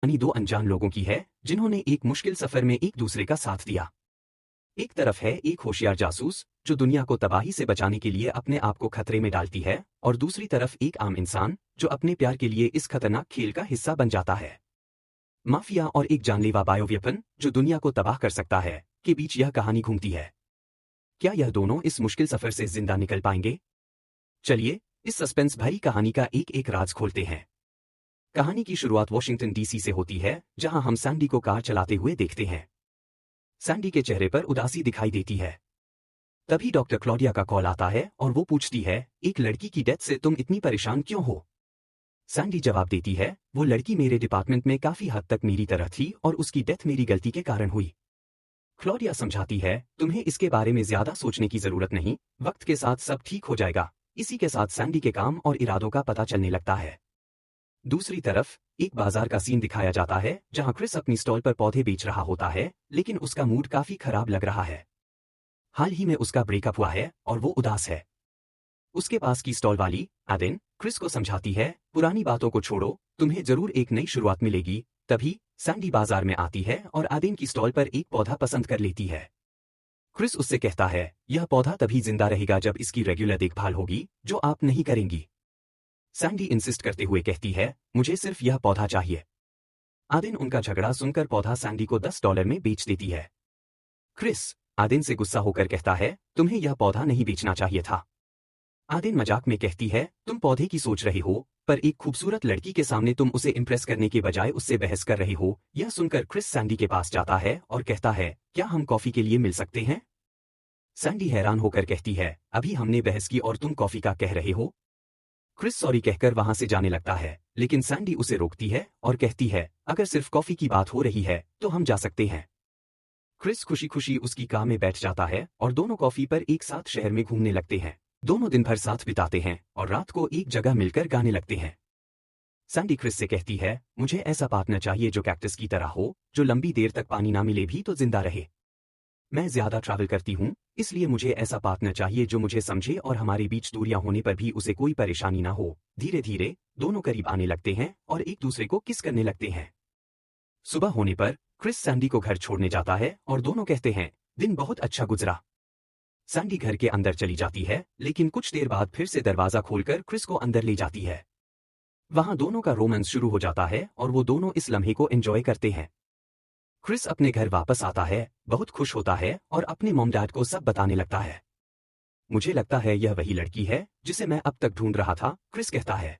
कहानी दो अनजान लोगों की है जिन्होंने एक मुश्किल सफर में एक दूसरे का साथ दिया। एक तरफ है एक होशियार जासूस जो दुनिया को तबाही से बचाने के लिए अपने आप को खतरे में डालती है, और दूसरी तरफ एक आम इंसान जो अपने प्यार के लिए इस खतरनाक खेल का हिस्सा बन जाता है। माफिया और एक जानलेवा बायोवेपन जो दुनिया को तबाह कर सकता है, के बीच यह कहानी घूमती है। क्या यह दोनों इस मुश्किल सफर से जिंदा निकल पाएंगे? चलिए इस सस्पेंस भरी कहानी का एक एक राज खोलते हैं। कहानी की शुरुआत वॉशिंगटन डीसी से होती है, जहां हम सैंडी को कार चलाते हुए देखते हैं। सैंडी के चेहरे पर उदासी दिखाई देती है। तभी डॉक्टर क्लॉडिया का कॉल आता है और वो पूछती है, एक लड़की की डेथ से तुम इतनी परेशान क्यों हो? सैंडी जवाब देती है, वो लड़की मेरे डिपार्टमेंट में काफी हद तक मेरी तरह थी और उसकी डेथ मेरी गलती के कारण हुई। क्लॉडिया समझाती है, तुम्हें इसके बारे में ज्यादा सोचने की जरूरत नहीं, वक्त के साथ सब ठीक हो जाएगा। इसी के साथ सैंडी के काम और इरादों का पता चलने लगता है। दूसरी तरफ एक बाजार का सीन दिखाया जाता है जहां क्रिस अपनी स्टॉल पर पौधे बेच रहा होता है, लेकिन उसका मूड काफी खराब लग रहा है। हाल ही में उसका ब्रेकअप हुआ है और वो उदास है। उसके पास की स्टॉल वाली आदेन क्रिस को समझाती है, पुरानी बातों को छोड़ो, तुम्हें जरूर एक नई शुरुआत मिलेगी। तभी सैंडी बाजार में आती है और आदेन की स्टॉल पर एक पौधा पसंद कर लेती है। क्रिस उससे कहता है, यह पौधा तभी जिंदा रहेगा जब इसकी रेगुलर देखभाल होगी, जो आप नहीं करेंगी। सैंडी इंसिस्ट करते हुए कहती है, मुझे सिर्फ यह पौधा चाहिए। आदेन उनका झगड़ा सुनकर पौधा सैंडी को $10 में बेच देती है। क्रिस आदेन से गुस्सा होकर कहता है, तुम्हें यह पौधा नहीं बेचना चाहिए था। आदेन मजाक में कहती है, तुम पौधे की सोच रहे हो, पर एक खूबसूरत लड़की के सामने तुम उसे इम्प्रेस करने के बजाय उससे बहस कर रहे हो। यह सुनकर क्रिस सैंडी के पास जाता है और कहता है, क्या हम कॉफी के लिए मिल सकते हैं? सैंडी हैरान होकर कहती है, अभी हमने बहस की और तुम कॉफी का कह रहे हो? क्रिस सॉरी कहकर वहां से जाने लगता है, लेकिन सैंडी उसे रोकती है और कहती है, अगर सिर्फ कॉफी की बात हो रही है तो हम जा सकते हैं। क्रिस खुशी खुशी उसकी कार में बैठ जाता है और दोनों कॉफी पर एक साथ शहर में घूमने लगते हैं। दोनों दिन भर साथ बिताते हैं और रात को एक जगह मिलकर गाने लगते हैं। सैंडी क्रिस से कहती है, मुझे ऐसा पार्टनर चाहिए जो कैक्टस की तरह हो, जो लंबी देर तक पानी ना मिले भी तो जिंदा रहे। मैं ज्यादा ट्रैवल करती हूँ, इसलिए मुझे ऐसा पार्टनर चाहिए जो मुझे समझे और हमारे बीच दूरियां होने पर भी उसे कोई परेशानी ना हो। धीरे धीरे दोनों करीब आने लगते हैं और एक दूसरे को किस करने लगते हैं। सुबह होने पर क्रिस सैंडी को घर छोड़ने जाता है और दोनों कहते हैं, दिन बहुत अच्छा गुजरा। सैंडी घर के अंदर चली जाती है, लेकिन कुछ देर बाद फिर से दरवाजा खोलकर क्रिस को अंदर ले जाती है। वहां दोनों का रोमांस शुरू हो जाता है और वो दोनों इस लम्हे को एंजॉय करते हैं। क्रिस अपने घर वापस आता है, बहुत खुश होता है और अपने मॉम डैड को सब बताने लगता है। मुझे लगता है यह वही लड़की है जिसे मैं अब तक ढूंढ रहा था, क्रिस कहता है।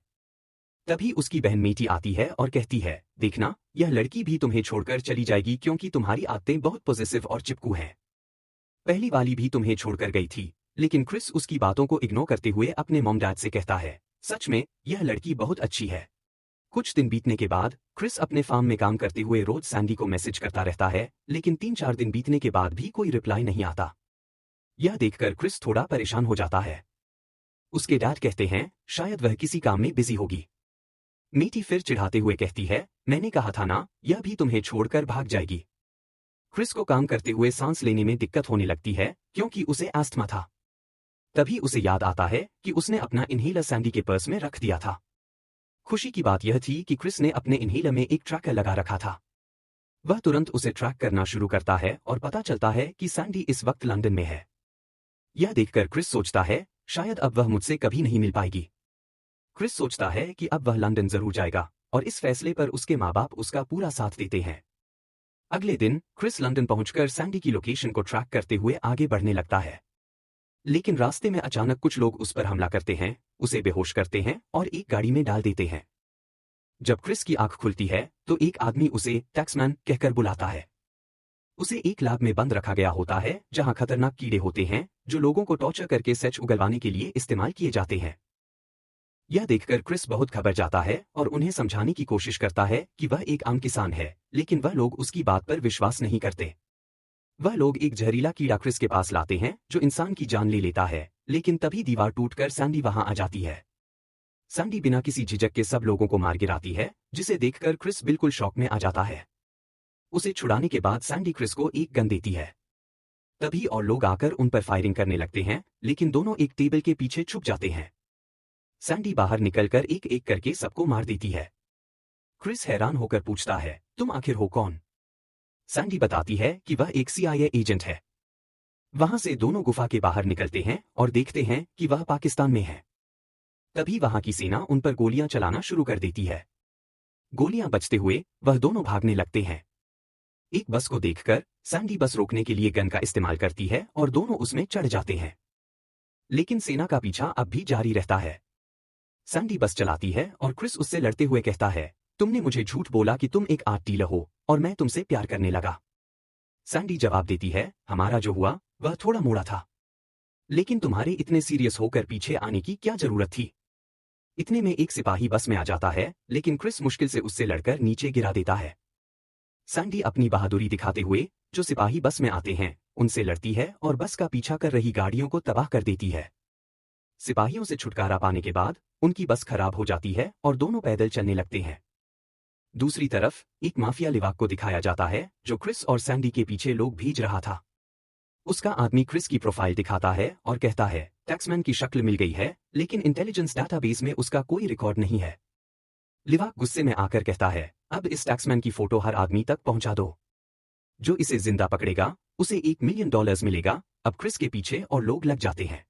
तभी उसकी बहन मीटी आती है और कहती है, देखना, यह लड़की भी तुम्हें छोड़कर चली जाएगी क्योंकि तुम्हारी आदतें बहुत पॉजिटिव और चिपकू हैं। पहली वाली भी तुम्हें छोड़कर गई थी। लेकिन क्रिस उसकी बातों को इग्नोर करते हुए अपने मॉम डैड से कहता है, सच में यह लड़की बहुत अच्छी है। कुछ दिन बीतने के बाद क्रिस अपने फार्म में काम करते हुए रोज सैंडी को मैसेज करता रहता है, लेकिन 3-4 दिन बीतने के बाद भी कोई रिप्लाई नहीं आता। यह देखकर क्रिस थोड़ा परेशान हो जाता है। उसके डैड कहते हैं, शायद वह किसी काम में बिजी होगी। मीठी फिर चिढ़ाते हुए कहती है, मैंने कहा था ना, यह भी तुम्हें छोड़कर भाग जाएगी। क्रिस को काम करते हुए सांस लेने में दिक्कत होने लगती है क्योंकि उसे अस्थमा था। तभी उसे याद आता है कि उसने अपना इन्हेलर सैंडी के पर्स में रख दिया था। खुशी की बात यह थी कि क्रिस ने अपने इन्हेलर में एक ट्रैकर लगा रखा था। वह तुरंत उसे ट्रैक करना शुरू करता है और पता चलता है कि सैंडी इस वक्त लंदन में है। यह देखकर क्रिस सोचता है, शायद अब वह मुझसे कभी नहीं मिल पाएगी। क्रिस सोचता है कि अब वह लंदन जरूर जाएगा और इस फैसले पर उसके माँ बाप उसका पूरा साथ देते हैं। अगले दिन क्रिस लंदन पहुंचकर सैंडी की लोकेशन को ट्रैक करते हुए आगे बढ़ने लगता है। लेकिन रास्ते में अचानक कुछ लोग उस पर हमला करते हैं, उसे बेहोश करते हैं और एक गाड़ी में डाल देते हैं। जब क्रिस की आंख खुलती है तो एक आदमी उसे टैक्समैन कहकर बुलाता है। उसे एक लैब में बंद रखा गया होता है जहां खतरनाक कीड़े होते हैं जो लोगों को टॉर्चर करके सच उगलवाने के लिए इस्तेमाल किए जाते हैं। यह देखकर क्रिस बहुत घबरा जाता है और उन्हें समझाने की कोशिश करता है कि वह एक आम किसान है, लेकिन वह लोग उसकी बात पर विश्वास नहीं करते। वह लोग एक जहरीला कीड़ा क्रिस के पास लाते हैं जो इंसान की जान ले लेता है, लेकिन तभी दीवार टूटकर सैंडी वहां आ जाती है। सैंडी बिना किसी झिझक के सब लोगों को मार गिराती है, जिसे देखकर क्रिस बिल्कुल शॉक में आ जाता है। उसे छुड़ाने के बाद सैंडी क्रिस को एक गन देती है। तभी और लोग आकर उन पर फायरिंग करने लगते हैं, लेकिन दोनों एक टेबल के पीछे छुप जाते हैं। सैंडी बाहर निकलकर एक एक करके सबको मार देती है। क्रिस हैरान होकर पूछता है, तुम आखिर हो कौन? सैंडी बताती है कि वह एक CIA एजेंट है। वहां से दोनों गुफा के बाहर निकलते हैं और देखते हैं कि वह पाकिस्तान में है। तभी वहां की सेना उन पर गोलियां चलाना शुरू कर देती है। गोलियां बचते हुए वह दोनों भागने लगते हैं। एक बस को देखकर सैंडी बस रोकने के लिए गन का इस्तेमाल करती है और दोनों उसमें चढ़ जाते हैं। लेकिन सेना का पीछा अब भी जारी रहता है। सैंडी बस चलाती है और क्रिस उससे लड़ते हुए कहता है, तुमने मुझे झूठ बोला कि तुम एक आर्ट डीलर हो और मैं तुमसे प्यार करने लगा। सैंडी जवाब देती है, हमारा जो हुआ वह थोड़ा मोड़ा था, लेकिन तुम्हारे इतने सीरियस होकर पीछे आने की क्या जरूरत थी? इतने में एक सिपाही बस में आ जाता है, लेकिन क्रिस मुश्किल से उससे लड़कर नीचे गिरा देता है। सैंडी अपनी बहादुरी दिखाते हुए जो सिपाही बस में आते हैं उनसे लड़ती है और बस का पीछा कर रही गाड़ियों को तबाह कर देती है। सिपाहियों से छुटकारा पाने के बाद उनकी बस खराब हो जाती है और दोनों पैदल चलने लगते हैं। दूसरी तरफ एक माफिया लिवाक को दिखाया जाता है जो क्रिस और सैंडी के पीछे लोग भेज रहा था। उसका आदमी क्रिस की प्रोफाइल दिखाता है और कहता है, टैक्समैन की शक्ल मिल गई है, लेकिन इंटेलिजेंस डाटाबेस में उसका कोई रिकॉर्ड नहीं है। लिवाक गुस्से में आकर कहता है, अब इस टैक्समैन की फोटो हर आदमी तक पहुंचा दो। जो इसे जिंदा पकड़ेगा उसे $1 मिलियन मिलेगा। अब क्रिस के पीछे और लोग लग जाते हैं।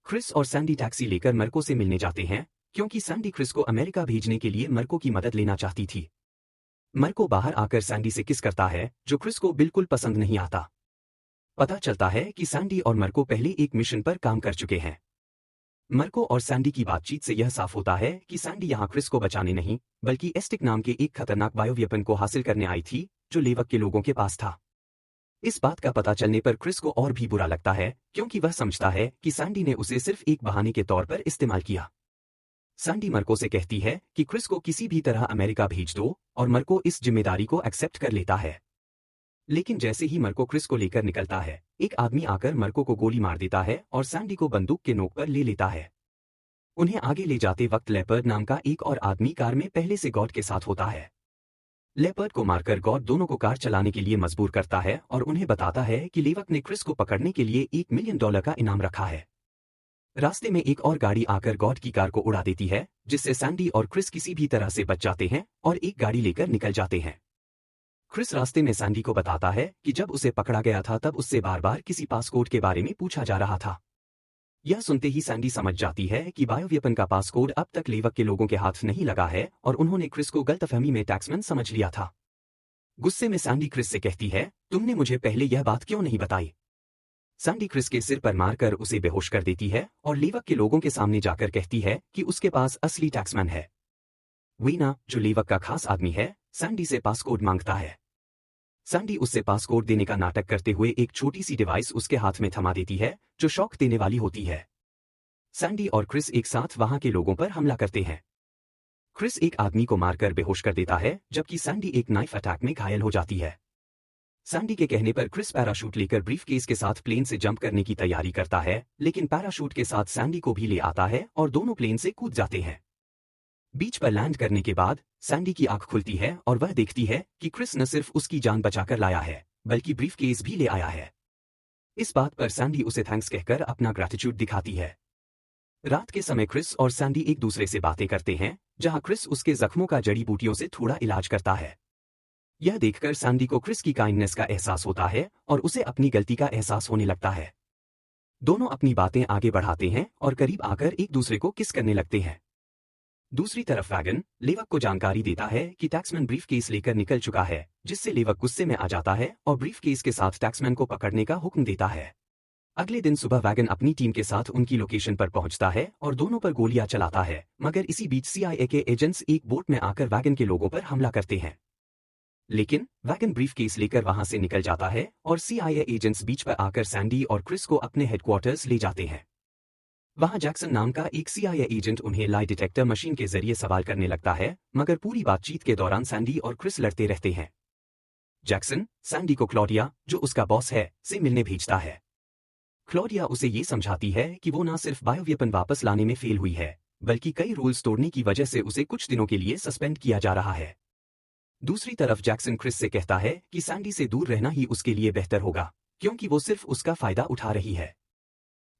क्रिस और सैंडी टैक्सी लेकर मर्को से मिलने जाते हैं, क्योंकि सैंडी क्रिस को अमेरिका भेजने के लिए मर्को की मदद लेना चाहती थी। मर्को बाहर आकर सैंडी से किस करता है, जो क्रिस को बिल्कुल पसंद नहीं आता। पता चलता है कि सैंडी और मर्को पहले एक मिशन पर काम कर चुके हैं। मर्को और सैंडी की बातचीत से यह साफ होता है कि सैंडी यहां क्रिस को बचाने नहीं, बल्कि एस्टिक नाम के एक खतरनाक बायोवेपन को हासिल करने आई थी, जो लेवक के लोगों के पास था। इस बात का पता चलने पर क्रिस को और भी बुरा लगता है, क्योंकि वह समझता है कि सैंडी ने उसे सिर्फ एक बहाने के तौर पर इस्तेमाल किया। सैंडी मर्को से कहती है कि क्रिस को किसी भी तरह अमेरिका भेज दो, और मर्को इस जिम्मेदारी को एक्सेप्ट कर लेता है। लेकिन जैसे ही मर्को क्रिस को लेकर निकलता है, एक आदमी आकर मर्को को गोली मार देता है और सैंडी को बंदूक के नोक पर ले लेता है। उन्हें आगे ले जाते वक्त लेपर्ड नाम का एक और आदमी कार में पहले से गॉड के साथ होता है। लेपर्ड को मारकर गॉड दोनों को कार चलाने के लिए मजबूर करता है और उन्हें बताता है कि लेवक ने क्रिस को पकड़ने के लिए $1 मिलियन का इनाम रखा है। रास्ते में एक और गाड़ी आकर गॉड की कार को उड़ा देती है, जिससे सैंडी और क्रिस किसी भी तरह से बच जाते हैं और एक गाड़ी लेकर निकल जाते हैं। क्रिस रास्ते में सैंडी को बताता है कि जब उसे पकड़ा गया था तब उससे बार बार किसी पासकोड के बारे में पूछा जा रहा था। यह सुनते ही सैंडी समझ जाती है कि बायोवेपन का पासकोड अब तक लेवक के लोगों के हाथ नहीं लगा है और उन्होंने क्रिस को गलतफहमी में टैक्समैन समझ लिया था। गुस्से में सैंडी क्रिस से कहती है, तुमने मुझे पहले यह बात क्यों नहीं बताई? सैंडी क्रिस के सिर पर मारकर उसे बेहोश कर देती है और लेवक के लोगों के सामने जाकर कहती है कि उसके पास असली टैक्समैन है। वीना, जो लेवक का खास आदमी है, सैंडी से पासकोड मांगता है। सैंडी उससे पासकोड देने का नाटक करते हुए एक छोटी सी डिवाइस उसके हाथ में थमा देती है, जो शॉक देने वाली होती है। सैंडी और क्रिस एक साथ वहां के लोगों पर हमला करते हैं। क्रिस एक आदमी को मारकर बेहोश कर देता है, जबकि सैंडी एक नाइफ अटैक में घायल हो जाती है। सैंडी के कहने पर क्रिस पैराशूट लेकर ब्रीफकेस के साथ प्लेन से जंप करने की तैयारी करता है, लेकिन पैराशूट के साथ सैंडी को भी ले आता है और दोनों प्लेन से कूद जाते हैं। बीच पर लैंड करने के बाद सैंडी की आंख खुलती है और वह देखती है कि क्रिस न सिर्फ उसकी जान बचाकर लाया है, बल्कि ब्रीफकेस भी ले आया है। इस बात पर सैंडी उसे थैंक्स कहकर अपना ग्रैटिट्यूड दिखाती है। रात के समय क्रिस और सैंडी एक दूसरे से बातें करते हैं, जहां क्रिस उसके जख्मों का जड़ी बूटियों से थोड़ा इलाज करता है। यह देखकर सैंडी को क्रिस की काइंडनेस का एहसास होता है और उसे अपनी गलती का एहसास होने लगता है। दोनों अपनी बातें आगे बढ़ाते हैं और करीब आकर एक दूसरे को किस करने लगते हैं। दूसरी तरफ वैगन लेवक को जानकारी देता है कि टैक्समैन ब्रीफकेस लेकर निकल चुका है, जिससे लेवक गुस्से में आ जाता है और ब्रीफकेस के साथ टैक्समैन को पकड़ने का हुक्म देता है। अगले दिन सुबह वैगन अपनी टीम के साथ उनकी लोकेशन पर पहुंचता है और दोनों पर गोलियां चलाता है, मगर इसी बीच CIA के एजेंट्स एक बोट में आकर वैगन के लोगों पर हमला करते हैं। लेकिन वैगन ब्रीफकेस लेकर वहां से निकल जाता है और CIA एजेंट्स बीच पर आकर सैंडी और क्रिस को अपने हेडक्वार्टर्स ले जाते हैं। वहां जैक्सन नाम का एक CIA एजेंट उन्हें लाई डिटेक्टर मशीन के जरिए सवाल करने लगता है, मगर पूरी बातचीत के दौरान सैंडी और क्रिस लड़ते रहते हैं। जैक्सन सैंडी को क्लॉडिया, जो उसका बॉस है, से मिलने भेजता है। क्लॉडिया उसे ये समझाती है कि वो न सिर्फ बायोवेपन वापस लाने में फेल हुई है, बल्कि कई रूल्स तोड़ने की वजह से उसे कुछ दिनों के लिए सस्पेंड किया जा रहा है। दूसरी तरफ जैक्सन क्रिस से कहता है कि सैंडी से दूर रहना ही उसके लिए बेहतर होगा, क्योंकि वो सिर्फ उसका फायदा उठा रही है।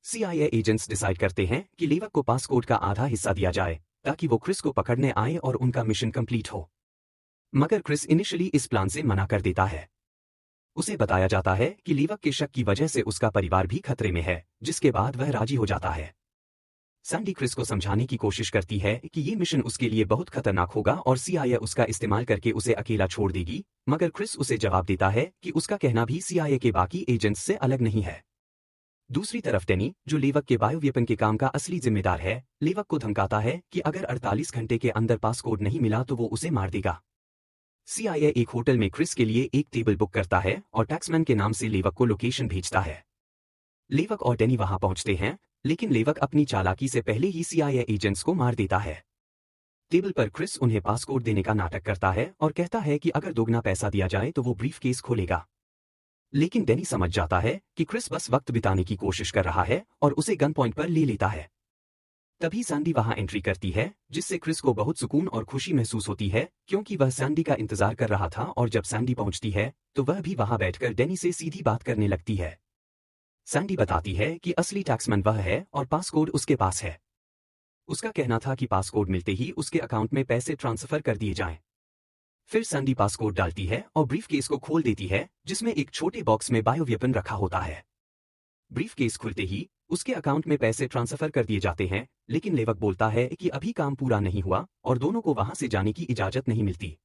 CIA एजेंट्स डिसाइड करते हैं कि लेवक को पासकोड का आधा हिस्सा दिया जाए, ताकि वो क्रिस को पकड़ने आए और उनका मिशन कंप्लीट हो। मगर क्रिस इनिशियली इस प्लान से मना कर देता है। उसे बताया जाता है कि लीवक के शक की वजह से उसका परिवार भी खतरे में है, जिसके बाद वह राजी हो जाता है। सैंडी क्रिस को समझाने की कोशिश करती है कि ये मिशन उसके लिए बहुत खतरनाक होगा और सीआईए उसका इस्तेमाल करके उसे अकेला छोड़ देगी, मगर क्रिस उसे जवाब देता है कि उसका कहना भी सीआईए के बाकी एजेंट्स से अलग नहीं है। दूसरी तरफ डेनी, जो लीवक के बायोवेपन के काम का असली जिम्मेदार है, लीवक को धमकाता है कि अगर 48 घंटे के अंदर पासकोड नहीं मिला तो वो उसे मार देगा। सीआईए एक होटल में क्रिस के लिए एक टेबल बुक करता है और टैक्समैन के नाम से लीवक को लोकेशन भेजता है। लीवक और डेनी वहां पहुंचते हैं, लेकिन लीवक अपनी चालाकी से पहले ही सीआईए एजेंट्स को मार देता है। टेबल पर क्रिस उन्हें पासकोड देने का नाटक करता है और कहता है कि अगर दोगुना पैसा दिया जाए तो वो ब्रीफकेस खोलेगा। लेकिन डेनी समझ जाता है कि क्रिस बस वक्त बिताने की कोशिश कर रहा है और उसे गन पॉइंट पर ले लेता है। तभी सैंडी वहां एंट्री करती है, जिससे क्रिस को बहुत सुकून और खुशी महसूस होती है, क्योंकि वह सैंडी का इंतजार कर रहा था और जब सैंडी पहुंचती है तो वह भी वहां बैठकर डेनी से सीधी बात करने लगती है। सैंडी बताती है कि असली टैक्समैन वह है और पासकोड उसके पास है। उसका कहना था कि पासकोड मिलते ही उसके अकाउंट में पैसे ट्रांसफर कर दिए जाएं। फिर सैंडी पासकोड डालती है और ब्रीफकेस को खोल देती है, जिसमें एक छोटे बॉक्स में बायोवेपन रखा होता है। ब्रीफकेस खुलते ही उसके अकाउंट में पैसे ट्रांसफर कर दिए जाते हैं, लेकिन लेवक बोलता है कि अभी काम पूरा नहीं हुआ और दोनों को वहां से जाने की इजाजत नहीं मिलती।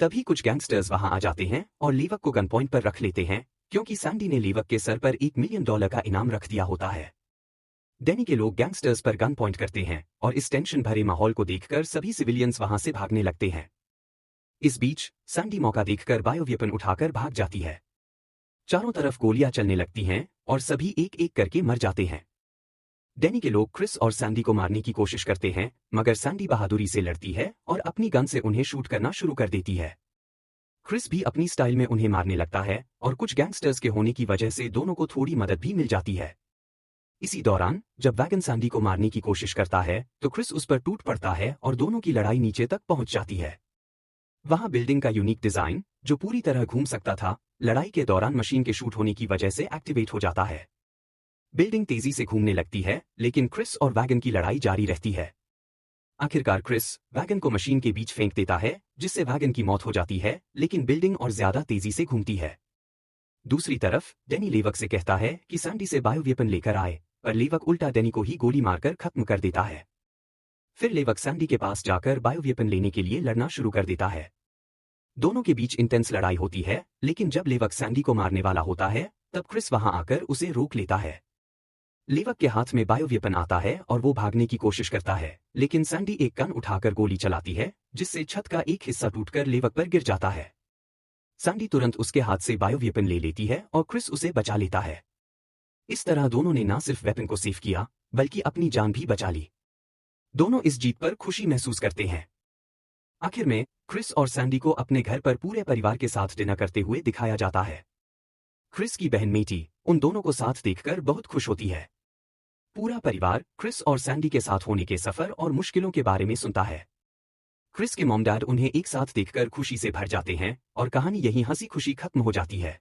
तभी कुछ गैंगस्टर्स वहां आ जाते हैं और लीवक को गन पॉइंट पर रख लेते हैं, क्योंकि सैंडी ने लीवक के सर पर $1 मिलियन का इनाम रख दिया होता है। डेनी के लोग गैंगस्टर्स पर गन पॉइंट करते हैं और इस टेंशन भरे माहौल को देखकर सभी सिविलियंस वहां से भागने लगते हैं। इस बीच सैंडी मौका देखकर बायोवेपन उठाकर भाग जाती है। चारों तरफ गोलियां चलने लगती हैं और सभी एक एक करके मर जाते हैं। डेनी के लोग क्रिस और सैंडी को मारने की कोशिश करते हैं, मगर सैंडी बहादुरी से लड़ती है और अपनी गन से उन्हें शूट करना शुरू कर देती है। क्रिस भी अपनी स्टाइल में उन्हें मारने लगता है और कुछ गैंगस्टर्स के होने की वजह से दोनों को थोड़ी मदद भी मिल जाती है। इसी दौरान जब वैगन सैंडी को मारने की कोशिश करता है तो क्रिस उस पर टूट पड़ता है और दोनों की लड़ाई नीचे तक पहुंच जाती है। वहां बिल्डिंग का यूनिक डिजाइन, जो पूरी तरह घूम सकता था, लड़ाई के दौरान मशीन के शूट होने की वजह से एक्टिवेट हो जाता है। बिल्डिंग तेजी से घूमने लगती है, लेकिन क्रिस और वैगन की लड़ाई जारी रहती है। आखिरकार क्रिस वैगन को मशीन के बीच फेंक देता है, जिससे वैगन की मौत हो जाती है, लेकिन बिल्डिंग और ज्यादा तेजी से घूमती है। दूसरी तरफ डेनी लीवक से कहता है कि सैंडी से बायोवेपन लेकर आए, पर लीवक उल्टा डेनी को ही गोली मारकर खत्म कर देता है। फिर लीवक सैंडी के पास जाकर बायोवेपन लेने के लिए लड़ना शुरू कर देता है। दोनों के बीच इंटेंस लड़ाई होती है, लेकिन जब लीवक सैंडी को मारने वाला होता है तब क्रिस वहां आकर उसे रोक लेता है। लीवक के हाथ में बायोवेपन आता है और वो भागने की कोशिश करता है, लेकिन सैंडी एक गन उठाकर गोली चलाती है, जिससे छत का एक हिस्सा टूटकर लीवक पर गिर जाता है। सैंडी तुरंत उसके हाथ से बायोवेपन ले लेती है और क्रिस उसे बचा लेता है। इस तरह दोनों ने न सिर्फ वेपन को सेव किया, बल्कि अपनी जान भी बचा ली। दोनों इस जीत पर खुशी महसूस करते हैं। आखिर में क्रिस और सैंडी को अपने घर पर पूरे परिवार के साथ डिनर करते हुए दिखाया जाता है। क्रिस की बहन मेटी उन दोनों को साथ देखकर बहुत खुश होती है। पूरा परिवार क्रिस और सैंडी के साथ होने के सफर और मुश्किलों के बारे में सुनता है। क्रिस के मॉम डैड उन्हें एक साथ देखकर खुशी से भर जाते हैं और कहानी यहीं हंसी खुशी खत्म हो जाती है।